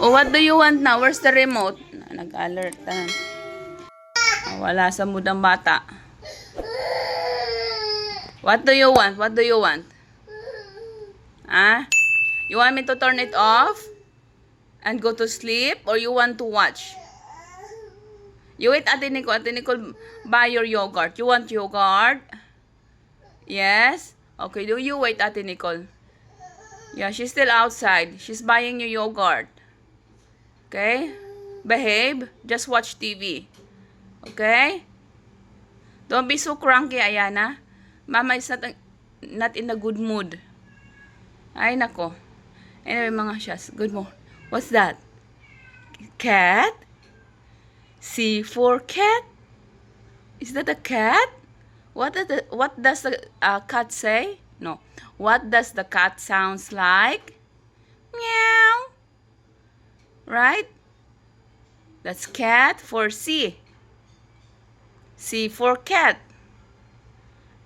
Oh, what do you want now? Where's the remote? Nag-alert. Wala sa mood ang bata. What do you want? What do you want? Ah? You want me to turn it off? And go to sleep? Or you want to watch? You wait, Ate Nicole. Ate Nicole, buy your yogurt. You want yogurt? Yes? Okay, do you wait, Ate Nicole? Yeah, she's still outside. She's buying you yogurt. Okay? Behave. Just watch TV. Okay? Don't be so cranky, Ayana. Mama is not in a good mood. Ay, nako. Anyway, mga shas. Good morning. What's that? Cat? C for cat? Is that a cat? What does the cat say? No. What does the cat sounds like? Meow. Right? That's cat for C. C for cat.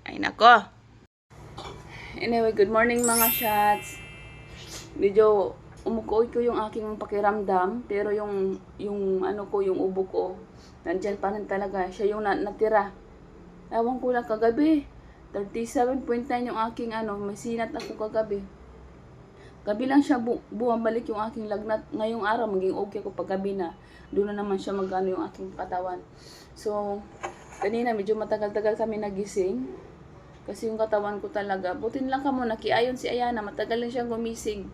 Ay, nako. Anyway, good morning mga shots. Medyo umukoy ko yung aking pakiramdam, pero yung ano ko, yung ubo ko, nandyan pa rin talaga. Siya yung natira. Ewan ko lang kagabi. 37.9 yung aking may sinat ako kagabi. Gabi lang siya bumabalik yung aking lagnat. Ngayong araw, maging okay ko pag gabi na. Doon na naman siya magano yung aking katawan. So, kanina medyo matagal-tagal kami nagising. Kasi yung katawan ko talaga, butin lang ka mo, nakiayon si Ayana, matagal lang siyang gumising.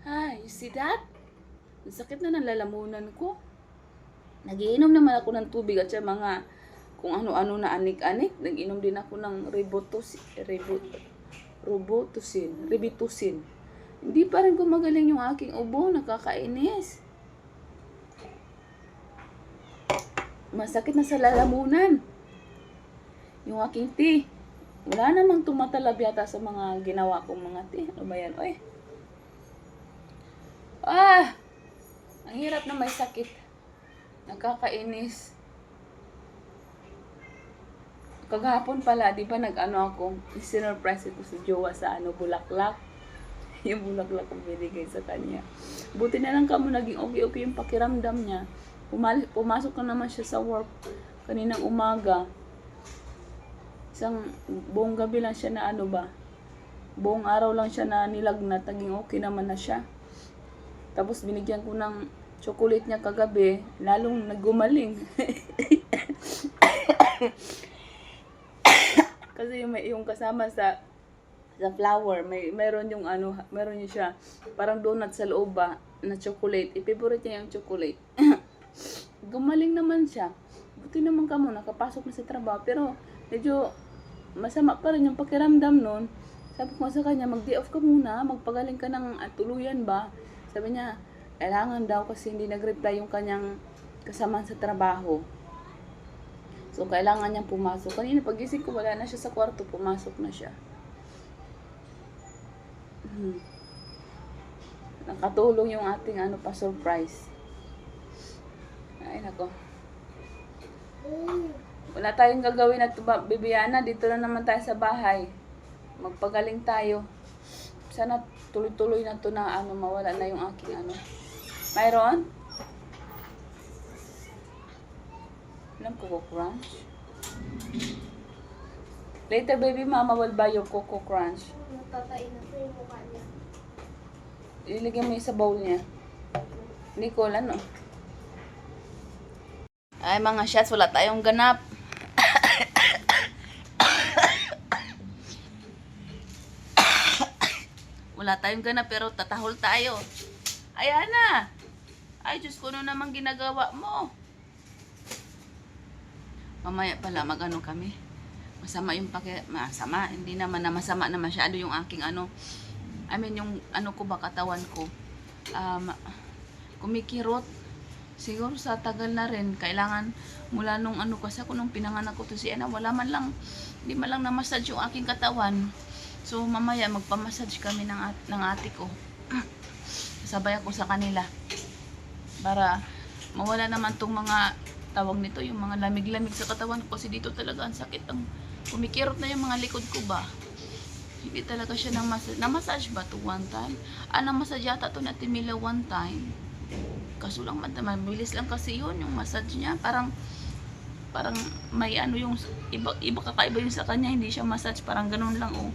Hi, you see that? Ang sakit na ng lalamunan ko. Nagiinom naman ako ng tubig at siya mga kung ano-ano na anik-anik. Nag-inom din ako ng Robitussin. Hindi pa rin gumagaling yung aking ubo, nakakainis. Masakit na sa lalamunan. Yung aking tea. Wala namang tumatalab yata sa mga ginawa kong mga tea. Ano ba yan? Oy. Ang hirap na may sakit. Nakakainis. Kagahapon pala, di ba nag-ano ako, sinurprise ko si Jowa sa bulaklak. Yung bulaklak kong binigay sa kanya. Buti na lang kamo naging okay yung pakiramdam niya. Pumasok na naman siya sa work kaninang umaga. Isang buong gabi lang siya na buong araw lang siya na nilagnat, naging okay naman na siya. Tapos binigyan ko ng chocolate niya kagabi, lalong naggumaling. Kasi yung kasama sa flower, meron yung meron yung siya, parang donut sa loob na chocolate. I-favorite niya yung chocolate. Gumaling naman siya. Buti naman kamo, nakapasok na sa trabaho. Pero medyo masama pa rin yung pakiramdam nun. Sabi ko sa kanya, mag-day off ka muna, magpagaling ka ng tuluyan ba? Sabi niya, kailangan daw kasi hindi nag-reply yung kanyang kasama sa trabaho. So, kailangan niyang pumasok. Kanina, pagising ko, wala na siya sa kwarto, pumasok na siya. Nakatulong yung ating pa-surprise. Ay, nako. Wala tayong gagawin at Bibiana, dito na naman tayo sa bahay. Magpagaling tayo. Sana tuloy-tuloy na to na mawala na yung aking Mayroon? Ilang Coco Crunch? Later, baby, mama will buy your Coco Crunch. Natatain na po yung mukha niya. Iligyan mo yung sa bowl niya. Nicole, Ay, mga shots, wala tayong ganap. Wala tayong ganap, pero tatahol tayo. Ayan na. Ay, Diyos ko, ano naman ginagawa mo? Mamaya pala, kami. Masama yung masama. Hindi naman na masama na masyado yung aking yung ko ba, katawan ko. Kumikirot. Siguro sa tagal na rin, kailangan mula nung kasi ako nung pinanganak ko to si Ana, hindi man lang na-massage yung aking katawan. So mamaya magpa-massage kami ng ate ko. Sabay ako sa kanila. Para mawala naman tong mga tawag nito, yung mga lamig-lamig sa katawan ko kasi dito talaga ang sakit. Ang kumikirot na yung mga likod ko ba. Hindi talaga siya na-massage ba to one time? Na-massage yata to na Timila one time. Kaso lang, mabilis lang kasi yun, yung massage niya. Parang may ano yung, iba kakaiba yung sa kanya, hindi siya massage, parang ganun lang, oh.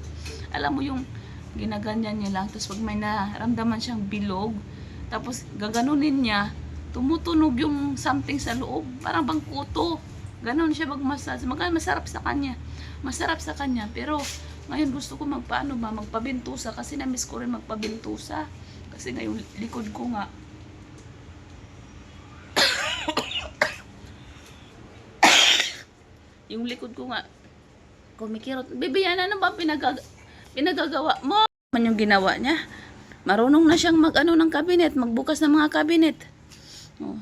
Alam mo yung, ginaganyan niya lang, tapos pag may naramdaman siyang bilog, tapos gaganunin niya, tumutunog yung something sa loob, parang bang kuto. Ganon siya mag-massage. Masarap sa kanya. Masarap sa kanya. Pero ngayon gusto ko magpabintusa kasi na-miss ko rin magpabintusa. Kasi ngayon likod ko nga. Yung likod ko nga kumikirot. Baby, yan ano ba pinagagawa mo? Man yung ginawa niya. Marunong na siyang mag-ano ng kabinet, magbukas ng mga kabinet. Oh,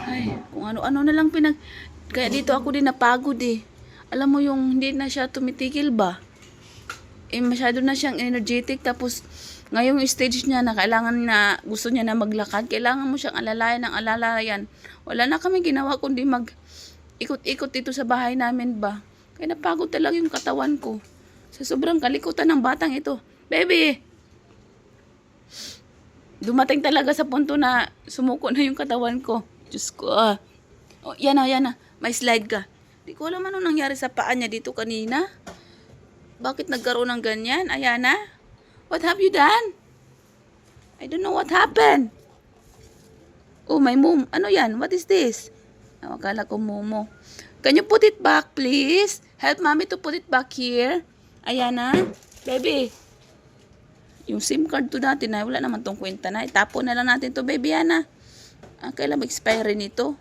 ay, kung ano-ano na lang kaya dito ako din napagod eh. Alam mo yung hindi na siya tumitigil ba? Masyado na siyang energetic, tapos ngayong stage niya na kailangan na gusto niya na maglakad, kailangan mo siyang alalayan. Wala na kami ginawa kundi ikot-ikot dito sa bahay namin ba. Kaya napagod talaga yung katawan ko. Sa sobrang kalikutan ng batang ito. Baby! Dumating talaga sa punto na sumuko na yung katawan ko. Diyos ko, Oh, yan na. May slide ka. Di ko alam ano nangyari sa paa niya dito kanina. Bakit nagkaroon ng ganyan? Ayan na. What have you done? I don't know what happened. Oh, my mom. Ano yan? What is this? Akala ko momo. Can you put it back, please? Help mommy to put it back here. Ayan na. Baby. Yung SIM card to natin na wala naman tong kwenta na. Itapon na lang natin to, baby, Ana. Kailan mag-expire nito?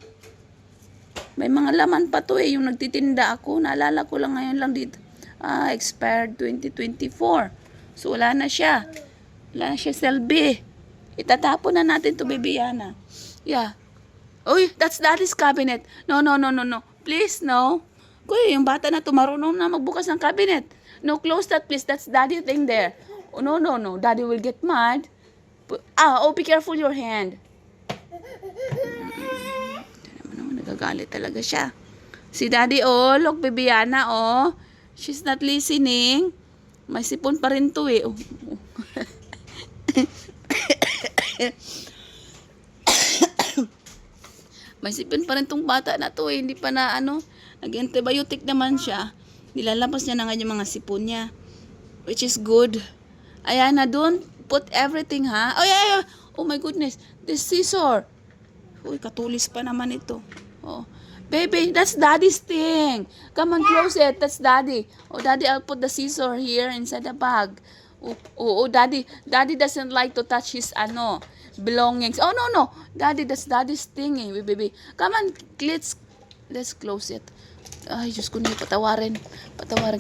May mga laman pa to eh. Yung nagtitinda ako. Naalala ko lang ngayon lang dito. Expired 2024. So, wala na siya. Wala na siya, Selby. Itatapon na natin to, baby, Ana. Yeah. Uy, that's daddy's cabinet. No. Please, no. Kuya, yung bata na to marunong na magbukas ng cabinet. No, close that, please. That's daddy thing there. Oh, no. Daddy will get mad. Be careful your hand. Nagagalit talaga siya. Si daddy, look, baby Ana, she's not listening. May sipon pa rin to, eh. May sipon pa rin tong bata na to, eh. Hindi pa na, nag-antibiotic naman siya. Nilalabas niya na nga yung mga sipon niya. Which is good. Ayan na, don't put everything, ha? Oh, yeah. Oh, my goodness. This scissor. Uy, katulis pa naman ito. Oh. Baby, that's daddy's thing. Come on, close it. That's daddy. Oh, daddy, I'll put the scissor here inside the bag. Oh, daddy doesn't like to touch his, belongings. Oh, no. Daddy, that's daddy's thing, eh. Baby, come on, let's close it. Ay, Diyos ko na, patawarin.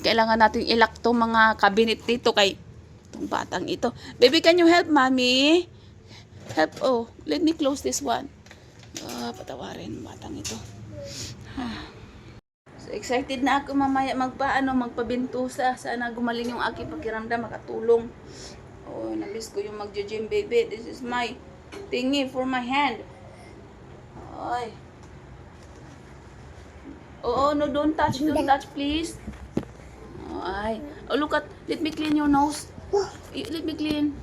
Kailangan natin ilak to mga cabinet dito kay itong batang ito. Baby, can you help mommy? Help, let me close this one. Patawarin, batang ito. So, excited na ako mamaya magpabintusa. Sana gumaling yung aking pakiramdam, makatulong. Namiss ko yung mag-gym, baby. This is my thingy for my hand. Ay. No, don't touch, please. Ay. Look let me clean your nose. Let me clean.